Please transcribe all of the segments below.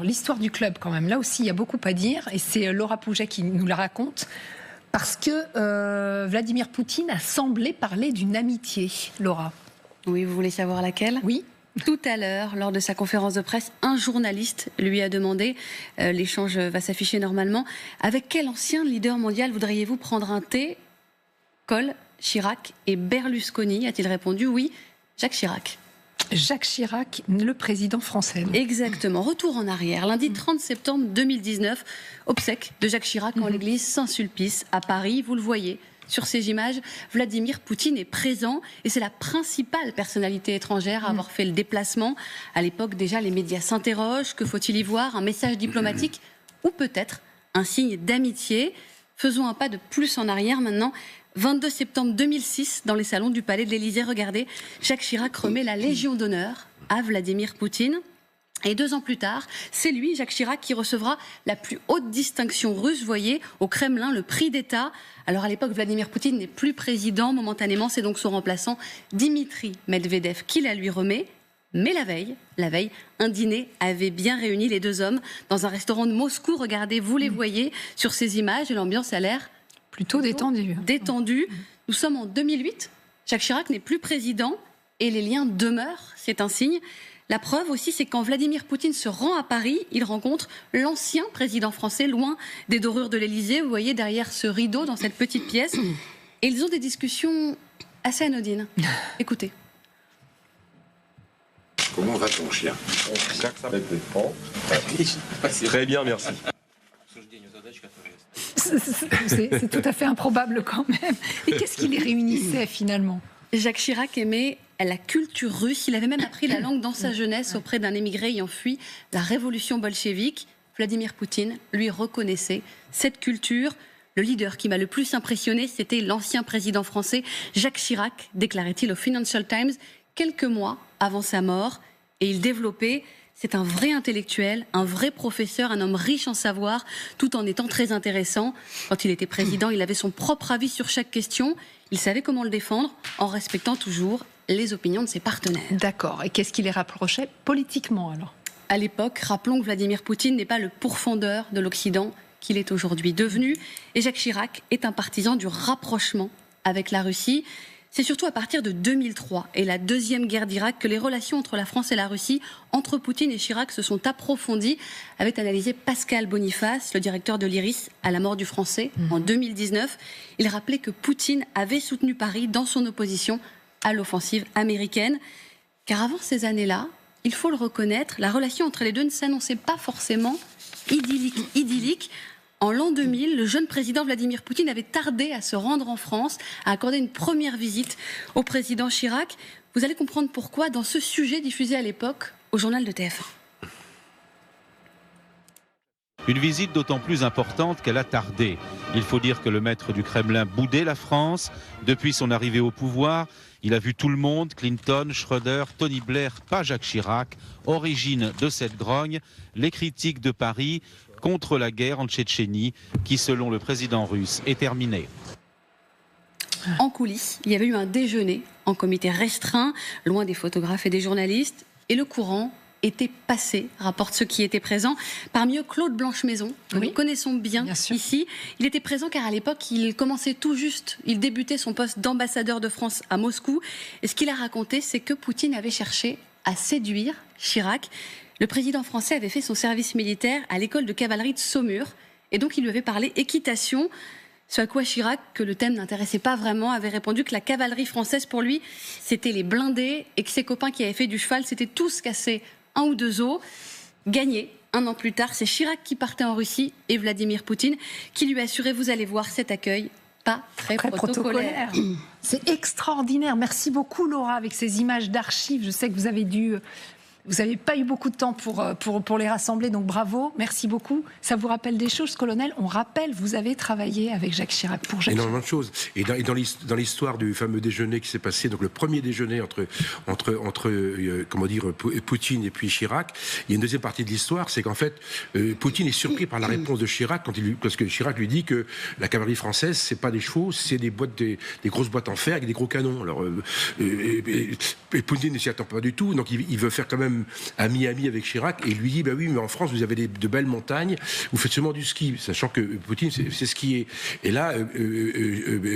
Alors, l'histoire du club, quand même, là aussi, il y a beaucoup à dire, et c'est Laura Pouget qui nous la raconte, parce que Vladimir Poutine a semblé parler d'une amitié, Laura. Oui, vous voulez savoir laquelle ? Oui. Tout à l'heure, lors de sa conférence de presse, un journaliste lui a demandé, l'échange va s'afficher normalement, avec quel ancien leader mondial voudriez-vous prendre un thé ? Kohl, Chirac et Berlusconi, a-t-il répondu ? Oui, Jacques Chirac. Jacques Chirac, le président français. Exactement. Retour en arrière. Lundi 30 septembre 2019, obsèques de Jacques Chirac en l'église Saint-Sulpice à Paris. Vous le voyez sur ces images, Vladimir Poutine est présent et c'est la principale personnalité étrangère à avoir fait le déplacement. À l'époque, déjà, les médias s'interrogent. Que faut-il y voir ? Un message diplomatique ou peut-être un signe d'amitié ? Faisons un pas de plus en arrière maintenant. 22 septembre 2006, dans les salons du Palais de l'Élysée, regardez, Jacques Chirac remet la Légion d'honneur à Vladimir Poutine. Et 2 ans plus tard, c'est lui, Jacques Chirac, qui recevra la plus haute distinction russe, voyez, au Kremlin, le prix d'État. Alors à l'époque, Vladimir Poutine n'est plus président momentanément, c'est donc son remplaçant, Dimitri Medvedev, qui la lui remet. Mais la veille, un dîner avait bien réuni les 2 hommes dans un restaurant de Moscou. Regardez, vous les voyez sur ces images, et l'ambiance a l'air plutôt détendue. Nous sommes en 2008, Jacques Chirac n'est plus président et les liens demeurent, c'est un signe. La preuve aussi, c'est quand Vladimir Poutine se rend à Paris, il rencontre l'ancien président français, loin des dorures de l'Élysée. Vous voyez derrière ce rideau, dans cette petite pièce. Et ils ont des discussions assez anodines. Écoutez. Comment va ton chien ? Très bien, merci. C'est tout à fait improbable quand même. Et qu'est-ce qui les réunissait finalement ? Jacques Chirac aimait la culture russe. Il avait même appris la langue dans sa jeunesse auprès d'un émigré ayant fui la révolution bolchevique. Vladimir Poutine lui reconnaissait cette culture. Le leader qui m'a le plus impressionné, c'était l'ancien président français Jacques Chirac, déclarait-il au Financial Times quelques mois avant sa mort. Et il développait: c'est un vrai intellectuel, un vrai professeur, un homme riche en savoir, tout en étant très intéressant. Quand il était président, il avait son propre avis sur chaque question. Il savait comment le défendre, en respectant toujours les opinions de ses partenaires. D'accord. Et qu'est-ce qui les rapprochait politiquement alors ? À l'époque, rappelons que Vladimir Poutine n'est pas le pourfendeur de l'Occident qu'il est aujourd'hui devenu. Et Jacques Chirac est un partisan du rapprochement avec la Russie. C'est surtout à partir de 2003 et la deuxième guerre d'Irak que les relations entre la France et la Russie, entre Poutine et Chirac, se sont approfondies, avait analysé Pascal Boniface, le directeur de l'IRIS, à la mort du Français en 2019. Il rappelait que Poutine avait soutenu Paris dans son opposition à l'offensive américaine. Car avant ces années-là, il faut le reconnaître, la relation entre les deux ne s'annonçait pas forcément idyllique. En l'an 2000, le jeune président Vladimir Poutine avait tardé à se rendre en France, à accorder une première visite au président Chirac. Vous allez comprendre pourquoi dans ce sujet diffusé à l'époque au journal de TF1. Une visite d'autant plus importante qu'elle a tardé. Il faut dire que le maître du Kremlin boudait la France. Depuis son arrivée au pouvoir, il a vu tout le monde, Clinton, Schröder, Tony Blair, pas Jacques Chirac. Origine de cette grogne, les critiques de Paris contre la guerre en Tchétchénie, qui, selon le président russe, est terminée. En coulisses, il y avait eu un déjeuner en comité restreint, loin des photographes et des journalistes, et le courant était passé, rapportent ceux qui étaient présents. Parmi eux, Claude Blanche-Maison, que nous connaissons bien ici. Il était présent car à l'époque, il commençait tout juste, il débutait son poste d'ambassadeur de France à Moscou. Et ce qu'il a raconté, c'est que Poutine avait cherché à séduire Chirac. Le président français avait fait son service militaire à l'école de cavalerie de Saumur, et donc il lui avait parlé équitation. Ce à quoi Chirac, que le thème n'intéressait pas vraiment, avait répondu que la cavalerie française, pour lui, c'était les blindés, et que ses copains qui avaient fait du cheval s'étaient tous cassés 1 ou 2 os. Gagné 1 an plus tard, c'est Chirac qui partait en Russie et Vladimir Poutine qui lui assurait, vous allez voir, cet accueil pas très protocolaire. C'est extraordinaire. Merci beaucoup Laura avec ces images d'archives. Je sais que vous n'avez pas eu beaucoup de temps pour les rassembler, donc bravo, merci beaucoup. Ça vous rappelle des choses, colonel ? On rappelle, vous avez travaillé avec Jacques Chirac pour Jacques énormément de choses. Et dans l'histoire du fameux déjeuner qui s'est passé, donc le premier déjeuner entre Poutine et puis Chirac, il y a une deuxième partie de l'histoire, c'est qu'en fait, Poutine est surpris par la réponse de Chirac parce que Chirac lui dit que la cavalerie française, c'est pas des chevaux, c'est des grosses boîtes en fer avec des gros canons. Alors, et Poutine ne s'y attend pas du tout, donc il veut faire quand même même à Miami avec Chirac, et il lui dit, bah oui, mais en France, vous avez de belles montagnes, vous faites seulement du ski, sachant que Poutine c'est skier. Et là,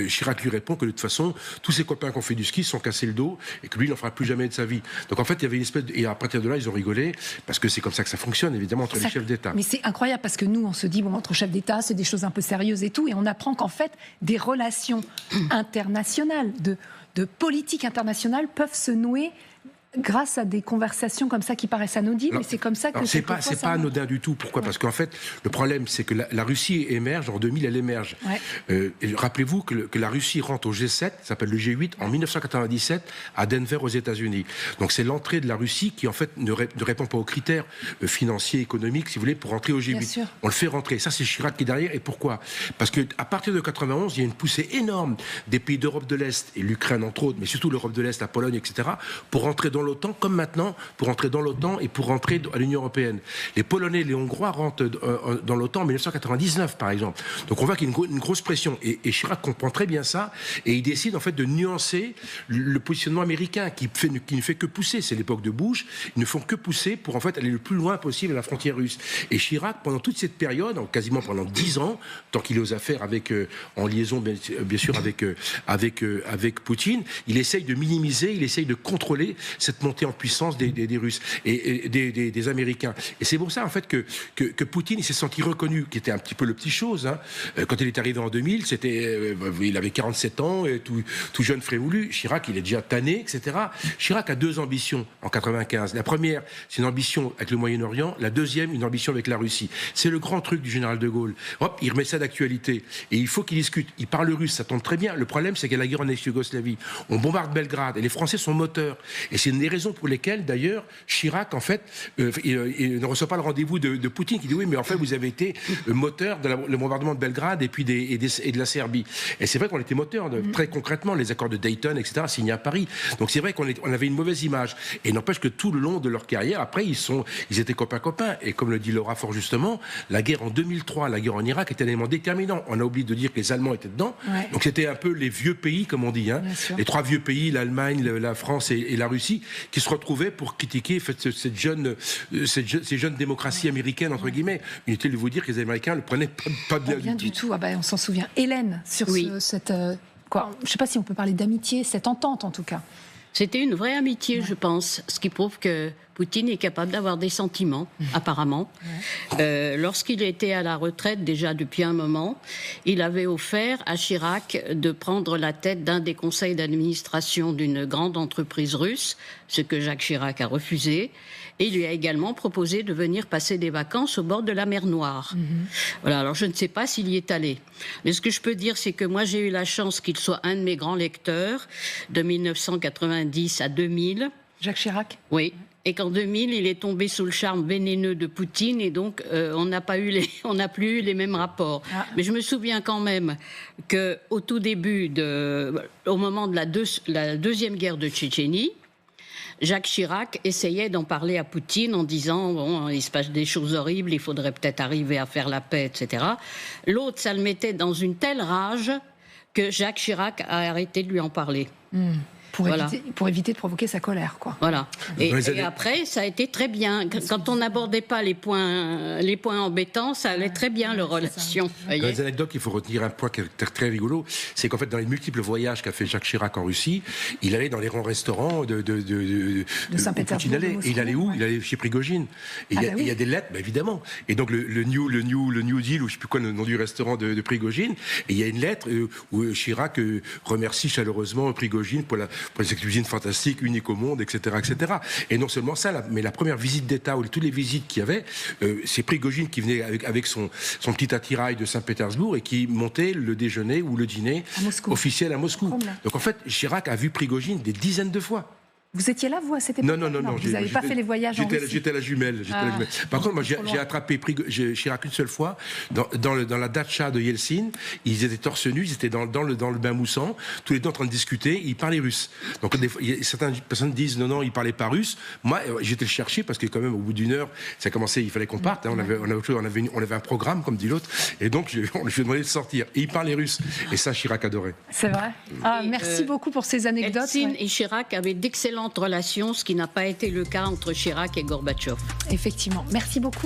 Chirac lui répond que de toute façon, tous ses copains qui ont fait du ski se sont cassés le dos, et que lui, il n'en fera plus jamais de sa vie. Donc en fait, il y avait une espèce et à partir de là, ils ont rigolé, parce que c'est comme ça que ça fonctionne, évidemment, entre les chefs d'État. Mais c'est incroyable, parce que nous, on se dit, bon, entre chefs d'État, c'est des choses un peu sérieuses et tout, et on apprend qu'en fait, des relations internationales, de politique internationale peuvent se nouer grâce à des conversations comme ça qui paraissent anodines, mais c'est comme ça que c'est pas anodin du tout. Pourquoi ? Parce qu'en fait, le problème, c'est que la Russie émerge, en 2000, elle émerge. Ouais. Rappelez-vous que la Russie rentre au G7, ça s'appelle le G8, en 1997, à Denver, aux États-Unis. Donc c'est l'entrée de la Russie qui, en fait, ne répond pas aux critères financiers, économiques, si vous voulez, pour entrer au G8. On le fait rentrer. Ça, c'est Chirac qui est derrière. Et pourquoi ? Parce qu'à partir de 91, il y a une poussée énorme des pays d'Europe de l'Est, et l'Ukraine, entre autres, mais surtout l'Europe de l'Est, la Pologne, etc., pour rentrer dans l'OTAN, comme maintenant, pour entrer dans l'OTAN et pour rentrer à l'Union européenne. Les Polonais et les Hongrois rentrent dans l'OTAN en 1999, par exemple. Donc on voit qu'il y a une grosse pression. Et Chirac comprend très bien ça, et il décide en fait de nuancer le positionnement américain, qui ne fait que pousser. C'est l'époque de Bush. Ils ne font que pousser pour en fait aller le plus loin possible à la frontière russe. Et Chirac, pendant toute cette période, quasiment pendant 10 ans, tant qu'il est aux affaires en liaison bien sûr avec Poutine, il essaye de minimiser, il essaye de contrôler cette montée en puissance des Russes et des Américains. Et c'est pour ça, en fait, que Poutine, il s'est senti reconnu, qui était un petit peu le petit chose. Hein. Quand il est arrivé en 2000, il avait 47 ans, et tout jeune frémoulu. Chirac, il est déjà tanné, etc. Chirac a 2 ambitions en 95. La première, c'est une ambition avec le Moyen-Orient. La deuxième, une ambition avec la Russie. C'est le grand truc du général de Gaulle. Hop, il remet ça d'actualité. Et il faut qu'il discute. Il parle russe, ça tombe très bien. Le problème, c'est qu'il y a la guerre en ex-Yougoslavie. On bombarde Belgrade, et les Français sont moteurs. Et c'est une des raisons pour lesquelles, d'ailleurs, Chirac, en fait, il ne reçoit pas le rendez-vous de Poutine, qui dit oui, mais en fait, vous avez été moteur de le bombardement de Belgrade et puis de la Serbie. Et c'est vrai qu'on était moteur, très concrètement, les accords de Dayton, etc., signés à Paris. Donc c'est vrai qu'on avait une mauvaise image. Et n'empêche que tout le long de leur carrière, après, ils étaient copains-copains. Et comme le dit Laura fort justement, la guerre en 2003, la guerre en Irak était un élément déterminant. On a oublié de dire que les Allemands étaient dedans. Ouais. Donc c'était un peu les vieux pays, comme on dit, hein. Les 3 vieux pays, l'Allemagne, la France et la Russie, qui se retrouvaient pour critiquer ces jeunes démocraties américaines, entre guillemets. Inutile de vous dire que les Américains ne le prenaient pas bien du tout. Ah on s'en souvient. Hélène, sur cette... je ne sais pas si on peut parler d'amitié, cette entente en tout cas. C'était une vraie amitié, je pense, ce qui prouve que Poutine est capable d'avoir des sentiments, apparemment. Lorsqu'il était à la retraite, déjà depuis un moment, il avait offert à Chirac de prendre la tête d'un des conseils d'administration d'une grande entreprise russe, ce que Jacques Chirac a refusé. Et il lui a également proposé de venir passer des vacances au bord de la mer Noire. Voilà, alors je ne sais pas s'il y est allé. Mais ce que je peux dire, c'est que moi, j'ai eu la chance qu'il soit un de mes grands lecteurs, de 1990 à 2000. Jacques Chirac ? Oui. Et qu'en 2000, il est tombé sous le charme vénéneux de Poutine, et donc on n'a plus eu les mêmes rapports. Mais je me souviens quand même qu'au tout début, au moment de la deuxième guerre de Tchétchénie, Jacques Chirac essayait d'en parler à Poutine en disant « bon, il se passe des choses horribles, il faudrait peut-être arriver à faire la paix, etc. » L'autre, ça le mettait dans une telle rage que Jacques Chirac a arrêté de lui en parler. Pour éviter de provoquer sa colère, quoi. Voilà. Et après, ça a été très bien. Quand on n'abordait pas les points embêtants, ça allait très bien, leur relation. Dans les anecdotes, il faut retenir un point qui est très rigolo, c'est qu'en fait, dans les multiples voyages qu'a fait Jacques Chirac en Russie, il allait dans les grands restaurants de Saint-Pétersbourg. Et il allait où ? Il allait chez Prigojine. Et il y a des lettres, évidemment. Et donc, le New Deal, ou je ne sais plus quoi le nom du restaurant de Prigojine, et il y a une lettre où Chirac remercie chaleureusement Prigojine pour cette cuisine fantastique, unique au monde, etc., etc. Et non seulement ça, mais la première visite d'État, ou toutes les visites qu'il y avait, c'est Prigojine qui venait avec son petit attirail de Saint-Pétersbourg et qui montait le déjeuner ou le dîner officiel à Moscou. Donc en fait, Chirac a vu Prigojine des dizaines de fois. Vous étiez là, vous, à cette époque ? Non. Vous n'avez pas fait les voyages en Russie ? J'étais la jumelle. Par contre, moi, j'ai attrapé Chirac une seule fois dans la datcha de Yeltsin. Ils étaient torse nu, ils étaient dans le bain moussant, tous les deux en train de discuter. Ils parlaient russe. Donc, certaines personnes disent non, ils parlaient pas russe. Moi, j'étais le chercher parce que quand même, au bout d'une heure, ça commençait. Il fallait qu'on parte. Hein, on avait un programme, comme dit l'autre, et donc je lui ai demandé de sortir. Et ils parlaient russe. Et ça, Chirac adorait. C'est vrai. Merci beaucoup pour ces anecdotes. Yeltsin et Chirac avaient d'excellentes d'excellentes relations, ce qui n'a pas été le cas entre Chirac et Gorbatchev. Effectivement. Merci beaucoup.